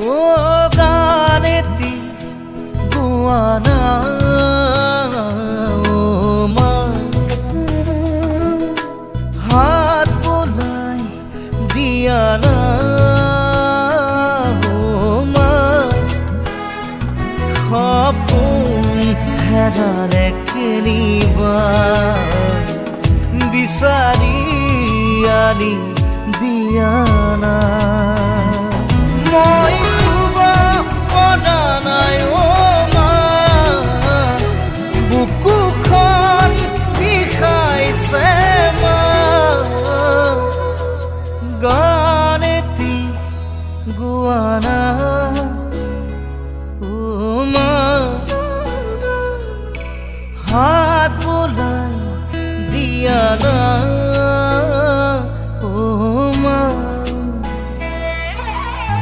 ও গানেতি গোয়ানা ও মা হাত বোলাই দিয়ানা ও মা সপোন হেৰালে কেনিবা বিচাৰি আনি দিয়ানা মই শুব পৰা নাই অ মা বুকুখন বিষাইছে মা গানেতি গোৱানা ও মা হাত বোলাই দিয়ানা